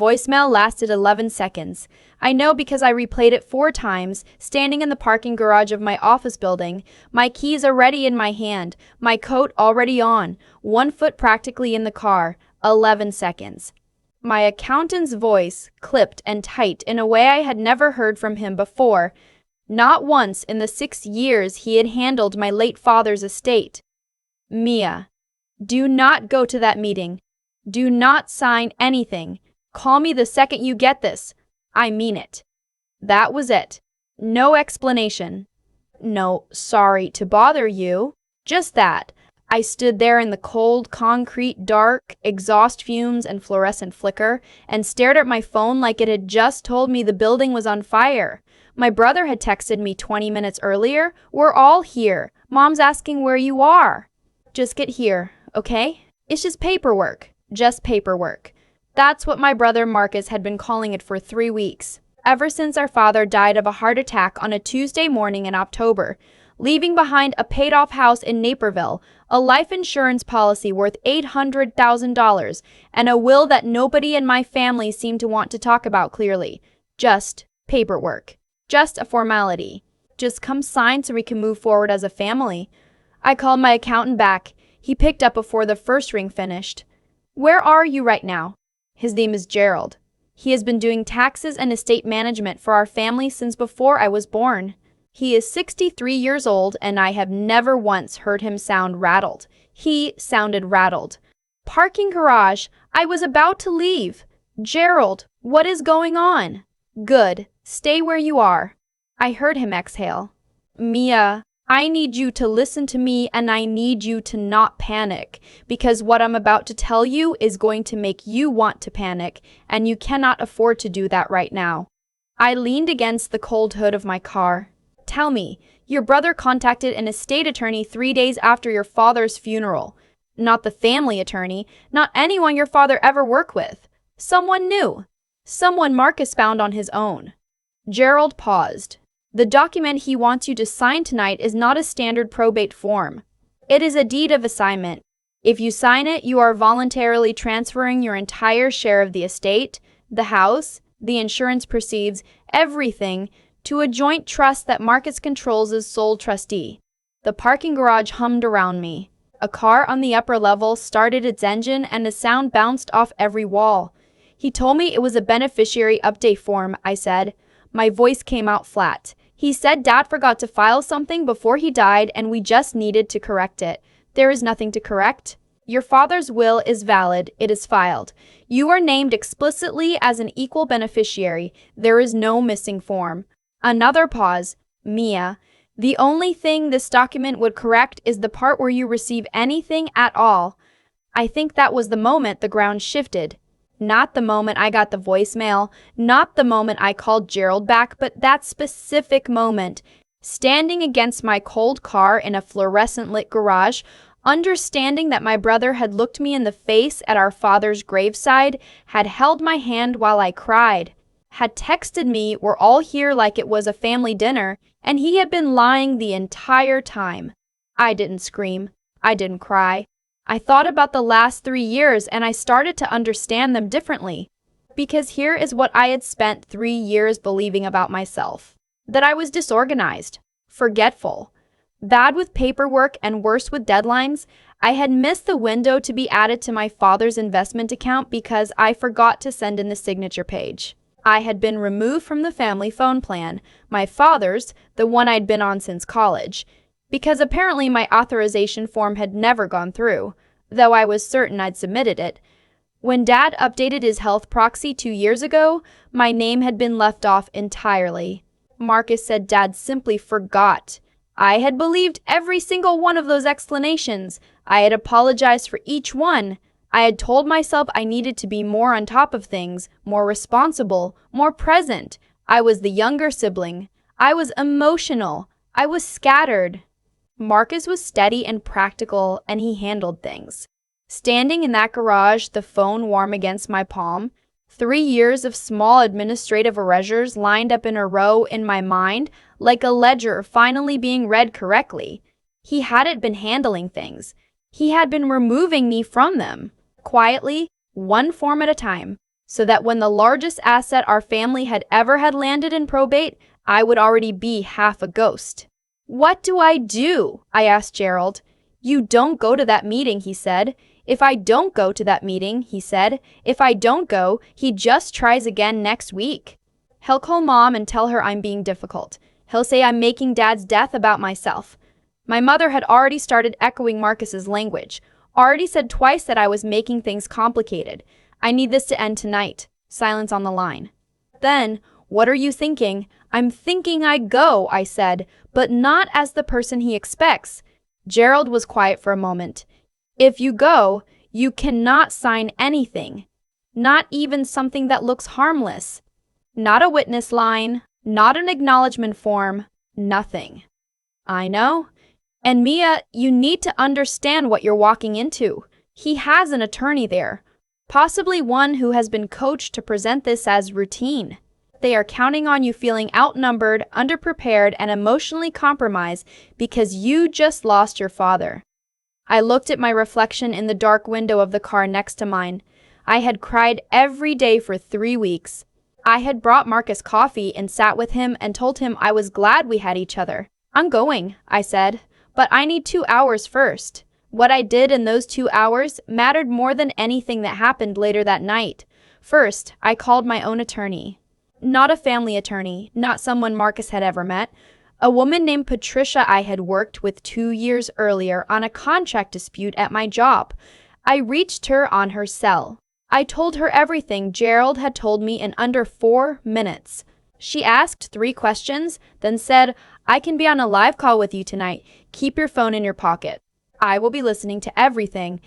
Voicemail lasted 11 seconds. I know because I replayed it 4 times, standing in the parking garage of my office building, my keys already in my hand, my coat already on, 1 foot practically in the car. 11 seconds. My accountant's voice clipped and tight in a way I had never heard from him before. Not once in the 6 years he had handled my late father's estate. Mia, do not go to that meeting. Do not sign anything. Call me the second you get this. I mean it. That was it. No explanation. No, sorry to bother you. Just that. I stood there in the cold, concrete, dark, exhaust fumes and fluorescent flicker, and stared at my phone like it had just told me the building was on fire. My brother had texted me 20 minutes earlier. We're all here. Mom's asking where you are. Just get here, okay? It's just paperwork. Just paperwork. That's what my brother Marcus had been calling it for 3 weeks, ever since our father died of a heart attack on a Tuesday morning in October, leaving behind a paid-off house in Naperville, a life insurance policy worth $800,000, and a will that nobody in my family seemed to want to talk about clearly. Just paperwork. Just a formality. Just come sign so we can move forward as a family. I called my accountant back. He picked up before the first ring finished. Where are you right now? His name is Gerald. He has been doing taxes and estate management for our family since before I was born. He is 63 years old, and I have never once heard him sound rattled. He sounded rattled. Parking garage. I was about to leave. Gerald, what is going on? Good. Stay where you are. I heard him exhale. Mia, I need you to listen to me, and I need you to not panic, because what I'm about to tell you is going to make you want to panic, and you cannot afford to do that right now. I leaned against the cold hood of my car. Tell me, your brother contacted an estate attorney 3 days after your father's funeral. Not the family attorney, not anyone your father ever worked with. Someone new. Someone Marcus found on his own. Gerald paused. The document he wants you to sign tonight is not a standard probate form. It is a deed of assignment. If you sign it, you are voluntarily transferring your entire share of the estate, the house, the insurance proceeds, everything, to a joint trust that Marcus controls as sole trustee. The parking garage hummed around me. A car on the upper level started its engine and a sound bounced off every wall. He told me it was a beneficiary update form, I said. My voice came out flat. He said Dad forgot to file something before he died and we just needed to correct it. There is nothing to correct. Your father's will is valid. It is filed. You are named explicitly as an equal beneficiary. There is no missing form. Another pause. Mia, the only thing this document would correct is the part where you receive anything at all. I think that was the moment the ground shifted. Not the moment I got the voicemail, not the moment I called Gerald back, but that specific moment, standing against my cold car in a fluorescent-lit garage, understanding that my brother had looked me in the face at our father's graveside, had held my hand while I cried, had texted me, "We're all here," like it was a family dinner, and he had been lying the entire time. I didn't scream. I didn't cry. I thought about the last 3 years and I started to understand them differently. Because here is what I had spent 3 years believing about myself. That I was disorganized, forgetful, bad with paperwork and worse with deadlines. I had missed the window to be added to my father's investment account because I forgot to send in the signature page. I had been removed from the family phone plan, my father's, the one I'd been on since college, because apparently my authorization form had never gone through, though I was certain I'd submitted it. When Dad updated his health proxy 2 years ago, my name had been left off entirely. Marcus said Dad simply forgot. I had believed every single one of those explanations. I had apologized for each one. I had told myself I needed to be more on top of things, more responsible, more present. I was the younger sibling. I was emotional. I was scattered. Marcus was steady and practical, and he handled things. Standing in that garage, the phone warm against my palm, 3 years of small administrative erasures lined up in a row in my mind, like a ledger finally being read correctly. He hadn't been handling things. He had been removing me from them. Quietly, one form at a time. so that when the largest asset our family had ever had landed in probate, I would already be half a ghost. What do? I asked Gerald. You don't go to that meeting, he said. If I don't go to that meeting, he said. If I don't go, he just tries again next week. He'll call Mom and tell her I'm being difficult. He'll say I'm making Dad's death about myself. My mother had already started echoing Marcus's language, already said twice that I was making things complicated. I need this to end tonight. Silence on the line. Then, what are you thinking? I'm thinking I go, I said, but not as the person he expects. Gerald was quiet for a moment. If you go, you cannot sign anything. Not even something that looks harmless. Not a witness line, not an acknowledgement form, nothing. I know. And Mia, you need to understand what you're walking into. He has an attorney there, possibly one who has been coached to present this as routine. They are counting on you feeling outnumbered, underprepared, and emotionally compromised because you just lost your father. I looked at my reflection in the dark window of the car next to mine. I had cried every day for 3 weeks. I had brought Marcus coffee and sat with him and told him I was glad we had each other. I'm going, I said, but I need 2 hours first. What I did in those 2 hours mattered more than anything that happened later that night. First, I called my own attorney. Not a family attorney, not someone Marcus had ever met. A woman named Patricia I had worked with 2 years earlier on a contract dispute at my job. I reached her on her cell. I told her everything Gerald had told me in under 4 minutes. She asked 3 questions, then said, I can be on a live call with you tonight. Keep your phone in your pocket. I will be listening to everything.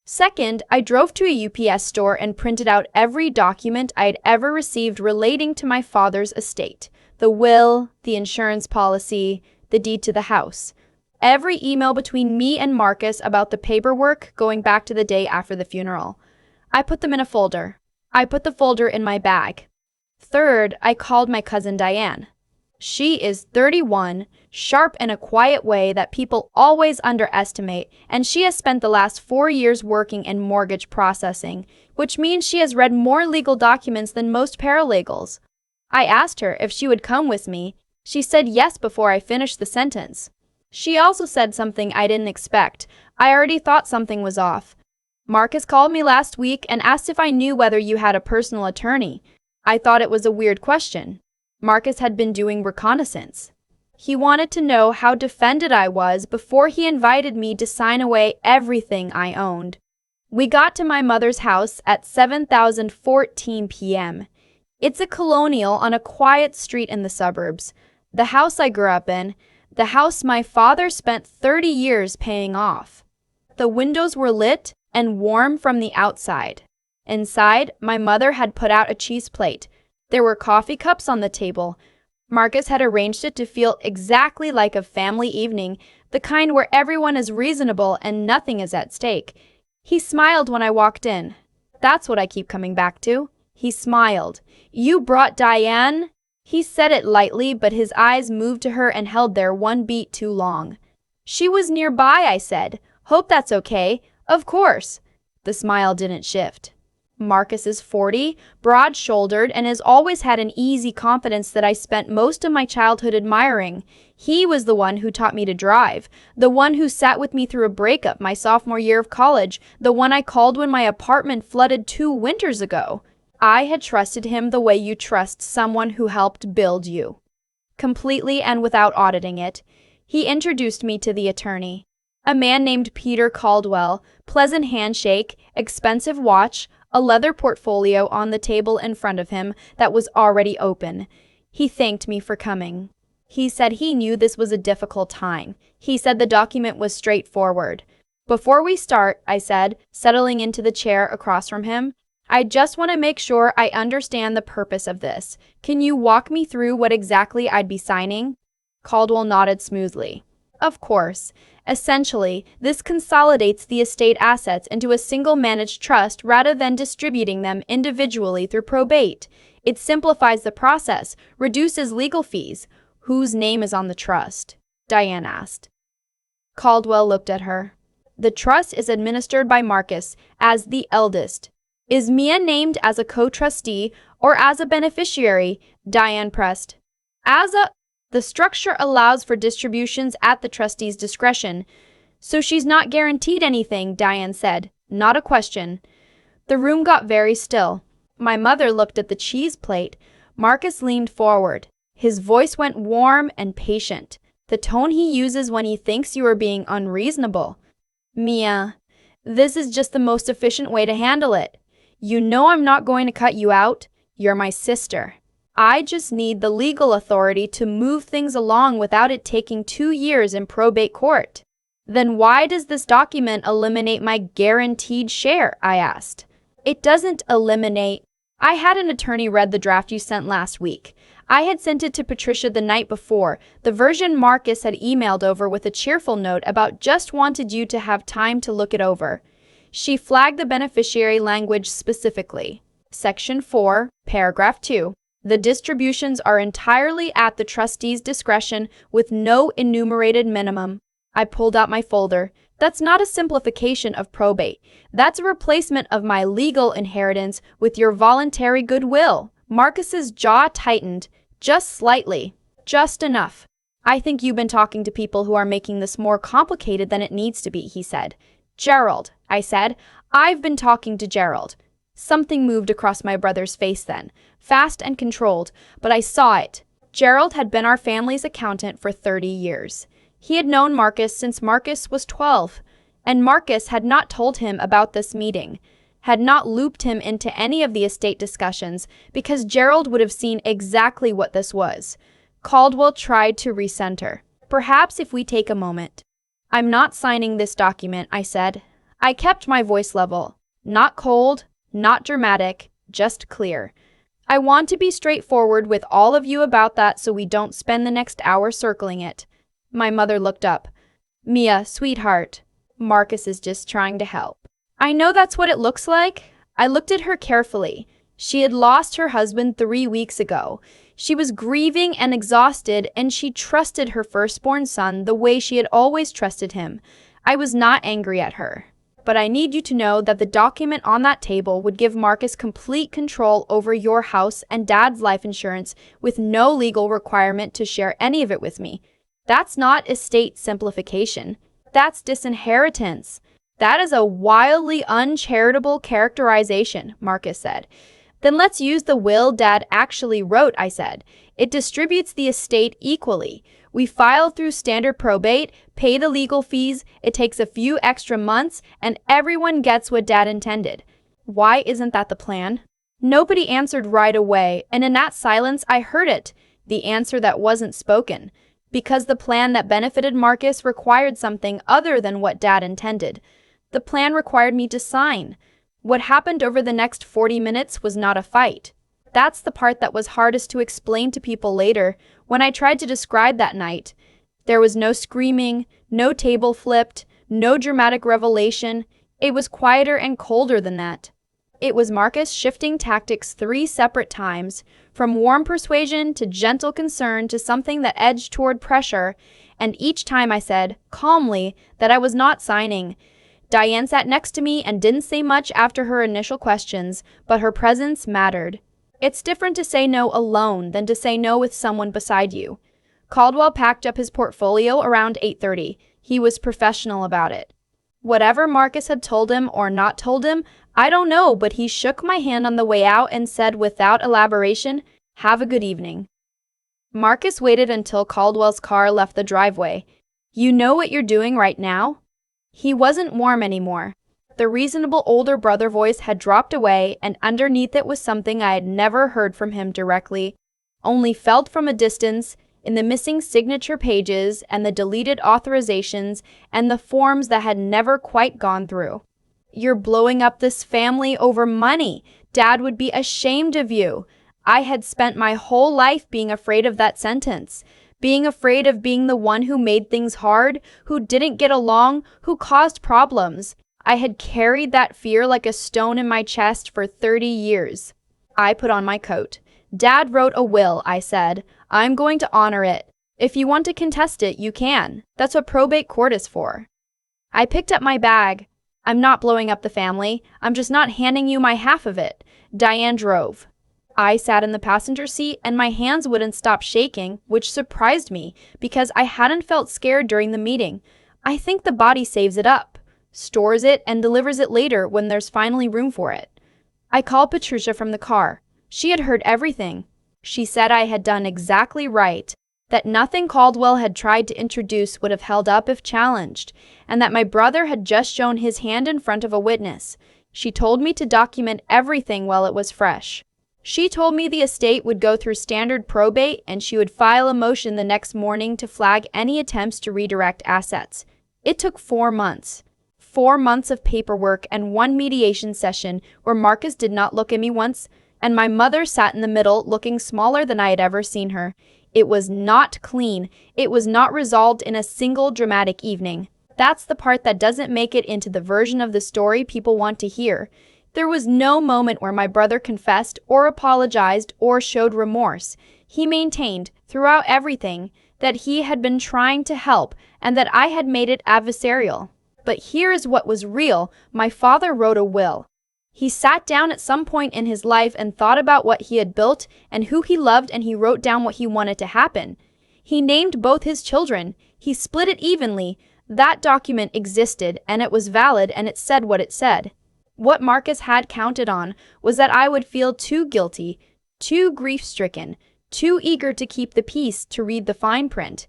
Second, I drove to a UPS store and printed out every document I had ever received relating to my father's estate. The will, the insurance policy, the deed to the house. Every email between me and Marcus about the paperwork going back to the day after the funeral. I put them in a folder. I put the folder in my bag. Third, I called my cousin Diane. She is 31, sharp in a quiet way that people always underestimate, and she has spent the last 4 years working in mortgage processing, which means she has read more legal documents than most paralegals. I asked her if she would come with me. She said yes before I finished the sentence. She also said something I didn't expect. I already thought something was off. Marcus called me last week and asked if I knew whether you had a personal attorney. I thought it was a weird question. Marcus had been doing reconnaissance. He wanted to know how defended I was before he invited me to sign away everything I owned. We got to my mother's house at 7:14 p.m. It's a colonial on a quiet street in the suburbs. The house I grew up in, the house my father spent 30 years paying off. The windows were lit and warm from the outside. Inside, my mother had put out a cheese plate. There were coffee cups on the table. Marcus had arranged it to feel exactly like a family evening, the kind where everyone is reasonable and nothing is at stake. He smiled when I walked in. That's what I keep coming back to. He smiled. You brought Diane? He said it lightly, but his eyes moved to her and held there 1 beat too long. She was nearby, I said. Hope that's okay. Of course. The smile didn't shift. Marcus is 40, broad-shouldered, and has always had an easy confidence that I spent most of my childhood admiring. He was the one who taught me to drive, the one who sat with me through a breakup my sophomore year of college, the one I called when my apartment flooded 2 winters ago. I had trusted him the way you trust someone who helped build you. Completely and without auditing it. He introduced me to the attorney. A man named Peter Caldwell, pleasant handshake, expensive watch, a leather portfolio on the table in front of him that was already open. He thanked me for coming. He said he knew this was a difficult time. He said the document was straightforward. Before we start, I said, settling into the chair across from him, I just want to make sure I understand the purpose of this. Can you walk me through what exactly I'd be signing? Caldwell nodded smoothly. Of course. Essentially, this consolidates the estate assets into a single managed trust rather than distributing them individually through probate. It simplifies the process, reduces legal fees. Whose name is on the trust? Diane asked. Caldwell looked at her. The trust is administered by Marcus as the eldest. Is Mia named as a co-trustee or as a beneficiary? Diane pressed. As a... The structure allows for distributions at the trustee's discretion. So she's not guaranteed anything, Diane said. Not a question. The room got very still. My mother looked at the cheese plate. Marcus leaned forward. His voice went warm and patient, the tone he uses when he thinks you are being unreasonable. Mia, this is just the most efficient way to handle it. You know I'm not going to cut you out. You're my sister. I just need the legal authority to move things along without it taking 2 years in probate court. Then why does this document eliminate my guaranteed share? I asked. It doesn't eliminate. I had an attorney read the draft you sent last week. I had sent it to Patricia the night before, the version Marcus had emailed over with a cheerful note about just wanted you to have time to look it over. She flagged the beneficiary language specifically. Section 4, paragraph 2. The distributions are entirely at the trustee's discretion with no enumerated minimum. I pulled out my folder. That's not a simplification of probate. That's a replacement of my legal inheritance with your voluntary goodwill. Marcus's jaw tightened, just slightly, just enough. I think you've been talking to people who are making this more complicated than it needs to be, he said. Gerald, I said. I've been talking to Gerald. Something moved across my brother's face then, fast and controlled, but I saw it. Gerald had been our family's accountant for 30 years. He had known Marcus since Marcus was 12, and Marcus had not told him about this meeting, had not looped him into any of the estate discussions because Gerald would have seen exactly what this was. Caldwell tried to recenter. Perhaps if we take a moment. I'm not signing this document, I said. I kept my voice level. Not cold, not dramatic, just clear. I want to be straightforward with all of you about that so we don't spend the next hour circling it. My mother looked up. Mia, sweetheart, Marcus is just trying to help. I know that's what it looks like. I looked at her carefully. She had lost her husband 3 weeks ago. She was grieving and exhausted, and she trusted her firstborn son the way she had always trusted him. I was not angry at her. But I need you to know that the document on that table would give Marcus complete control over your house and Dad's life insurance with no legal requirement to share any of it with me. That's not estate simplification. That's disinheritance. That is a wildly uncharitable characterization, Marcus said. Then let's use the will Dad actually wrote, I said. It distributes the estate equally. We file through standard probate, pay the legal fees, it takes a few extra months, and everyone gets what Dad intended. Why isn't that the plan? Nobody answered right away, and in that silence I heard it, the answer that wasn't spoken. Because the plan that benefited Marcus required something other than what Dad intended. The plan required me to sign. What happened over the next 40 minutes was not a fight. That's the part that was hardest to explain to people later when I tried to describe that night. There was no screaming, no table flipped, no dramatic revelation. It was quieter and colder than that. It was Marcus shifting tactics 3 separate times, from warm persuasion to gentle concern to something that edged toward pressure, and each time I said, calmly, that I was not signing. Diane sat next to me and didn't say much after her initial questions, but her presence mattered. It's different to say no alone than to say no with someone beside you. Caldwell packed up his portfolio around 8:30. He was professional about it. Whatever Marcus had told him or not told him, I don't know, but he shook my hand on the way out and said without elaboration, "Have a good evening." Marcus waited until Caldwell's car left the driveway. You know what you're doing right now? He wasn't warm anymore. The reasonable older brother voice had dropped away, and underneath it was something I had never heard from him directly, only felt from a distance, in the missing signature pages and the deleted authorizations and the forms that had never quite gone through. You're blowing up this family over money. Dad would be ashamed of you. I had spent my whole life being afraid of that sentence, being afraid of being the one who made things hard, who didn't get along, who caused problems. I had carried that fear like a stone in my chest for 30 years. I put on my coat. Dad wrote a will, I said. I'm going to honor it. If you want to contest it, you can. That's what probate court is for. I picked up my bag. I'm not blowing up the family. I'm just not handing you my half of it. Diane drove. I sat in the passenger seat and my hands wouldn't stop shaking, which surprised me because I hadn't felt scared during the meeting. I think the body saves it up, stores it, and delivers it later when there's finally room for it. I called Patricia from the car. She had heard everything. She said I had done exactly right, that nothing Caldwell had tried to introduce would have held up if challenged, and that my brother had just shown his hand in front of a witness. She told me to document everything while it was fresh. She told me the estate would go through standard probate and she would file a motion the next morning to flag any attempts to redirect assets. It took 4 months. 4 months of paperwork and 1 mediation session where Marcus did not look at me once, and my mother sat in the middle looking smaller than I had ever seen her. It was not clean. It was not resolved in a single dramatic evening. That's the part that doesn't make it into the version of the story people want to hear. There was no moment where my brother confessed or apologized or showed remorse. He maintained, throughout everything, that he had been trying to help and that I had made it adversarial. But here is what was real. My father wrote a will. He sat down at some point in his life and thought about what he had built and who he loved, and he wrote down what he wanted to happen. He named both his children. He split it evenly. That document existed, and it was valid, and it said what it said. What Marcus had counted on was that I would feel too guilty, too grief-stricken, too eager to keep the peace to read the fine print.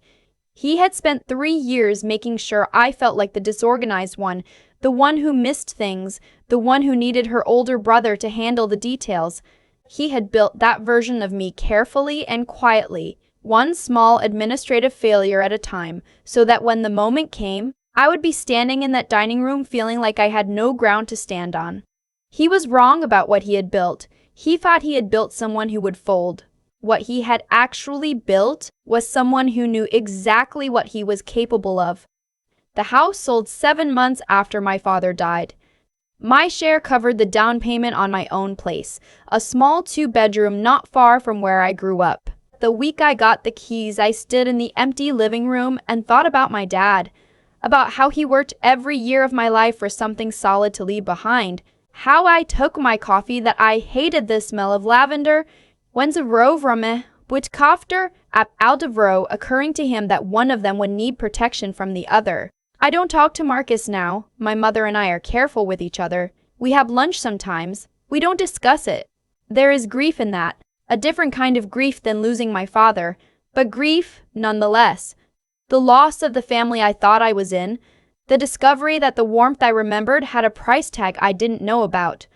He had spent 3 years making sure I felt like the disorganized one, the one who missed things, the one who needed her older brother to handle the details. He had built that version of me carefully and quietly, one small administrative failure at a time, so that when the moment came, I would be standing in that dining room feeling like I had no ground to stand on. He was wrong about what he had built. He thought he had built someone who would fold. What he had actually built was someone who knew exactly what he was capable of. The house sold 7 months after my father died. My share covered the down payment on my own place, a small 2-bedroom not far from where I grew up. The week I got the keys, I stood in the empty living room and thought about my dad, about how he worked every year of my life for something solid to leave behind, how I took my coffee, that I hated the smell of lavender, when's a row from which after out of row, occurring to him that one of them would need protection from the other. I don't talk to Marcus now. My mother and I are careful with each other. We have lunch sometimes. We don't discuss it. There is grief in that, a different kind of grief than losing my father, but grief nonetheless. The loss of the family I thought I was in, the discovery that the warmth I remembered had a price tag I didn't know about.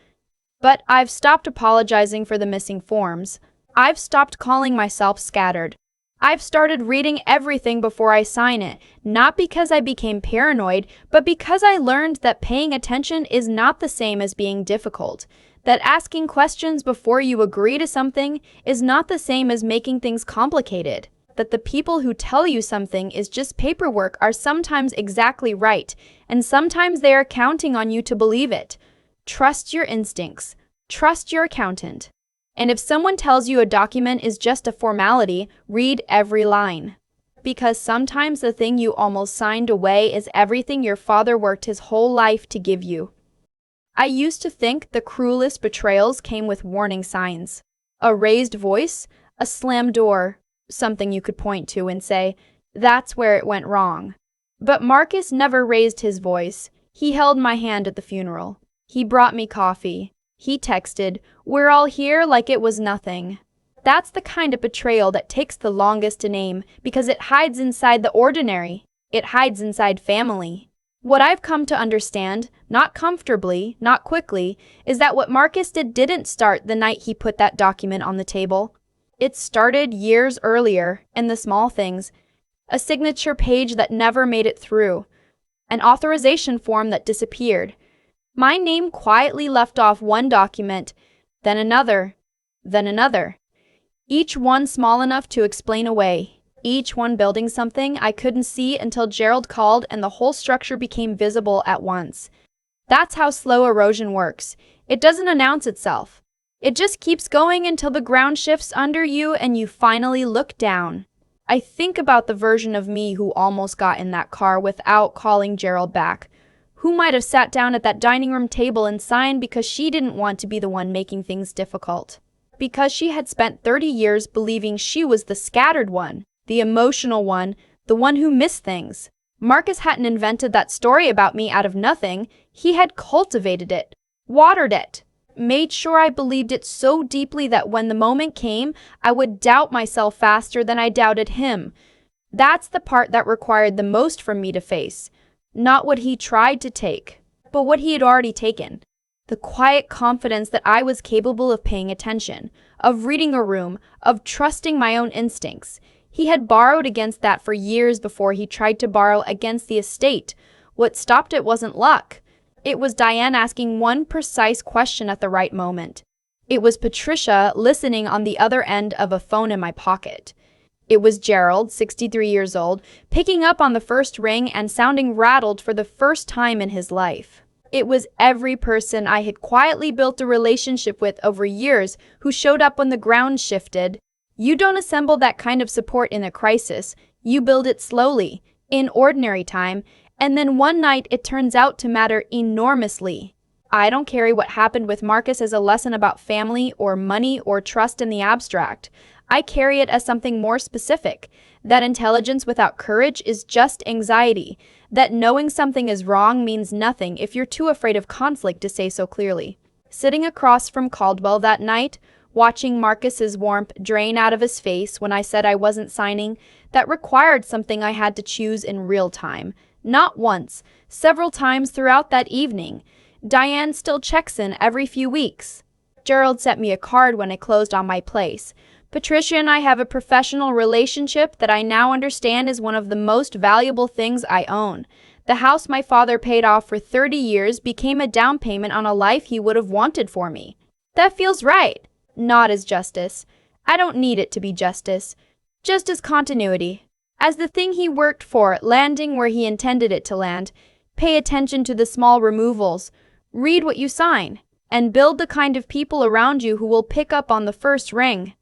But I've stopped apologizing for the missing forms. I've stopped calling myself scattered. I've started reading everything before I sign it, not because I became paranoid, but because I learned that paying attention is not the same as being difficult, that asking questions before you agree to something is not the same as making things complicated, that the people who tell you something is just paperwork are sometimes exactly right, and sometimes they are counting on you to believe it. Trust your instincts. Trust your accountant. And if someone tells you a document is just a formality, read every line. Because sometimes the thing you almost signed away is everything your father worked his whole life to give you. I used to think the cruelest betrayals came with warning signs. A raised voice, a slammed door, something you could point to and say, that's where it went wrong. But Marcus never raised his voice. He held my hand at the funeral. He brought me coffee. He texted, "We're all here," like it was nothing. That's the kind of betrayal that takes the longest to name because it hides inside the ordinary. It hides inside family. What I've come to understand, not comfortably, not quickly, is that what Marcus didn't start the night he put that document on the table. It started years earlier, in the small things. A signature page that never made it through. An authorization form that disappeared. My name quietly left off one document, then another, then another. Each one small enough to explain away. Each one building something I couldn't see until Gerald called and the whole structure became visible at once. That's how slow erosion works. It doesn't announce itself. It just keeps going until the ground shifts under you and you finally look down. I think about the version of me who almost got in that car without calling Gerald back, Who might have sat down at that dining room table and signed because she didn't want to be the one making things difficult? Because she had spent 30 years believing she was the scattered one, the emotional one, the one who missed things. Marcus hadn't invented that story about me out of nothing. He had cultivated it, watered it, made sure I believed it so deeply that when the moment came, I would doubt myself faster than I doubted him. That's the part that required the most from me to face. Not what he tried to take, but what he had already taken. The quiet confidence that I was capable of paying attention, of reading a room, of trusting my own instincts. He had borrowed against that for years before he tried to borrow against the estate. What stopped it wasn't luck. It was Diane asking one precise question at the right moment. It was Patricia listening on the other end of a phone in my pocket. It was Gerald, 63 years old, picking up on the first ring and sounding rattled for the first time in his life. It was every person I had quietly built a relationship with over years who showed up when the ground shifted. You don't assemble that kind of support in a crisis. You build it slowly, in ordinary time, and then one night it turns out to matter enormously. I don't carry what happened with Marcus as a lesson about family or money or trust in the abstract. I carry it as something more specific, that intelligence without courage is just anxiety, that knowing something is wrong means nothing if you're too afraid of conflict to say so clearly. Sitting across from Caldwell that night, watching Marcus's warmth drain out of his face when I said I wasn't signing, that required something I had to choose in real time. Not once, several times throughout that evening. Diane still checks in every few weeks. Gerald sent me a card when I closed on my place. Patricia and I have a professional relationship that I now understand is one of the most valuable things I own. The house my father paid off for 30 years became a down payment on a life he would have wanted for me. That feels right. Not as justice. I don't need it to be justice. Just as continuity. As the thing he worked for, landing where he intended it to land. Pay attention to the small removals. Read what you sign. And build the kind of people around you who will pick up on the first ring.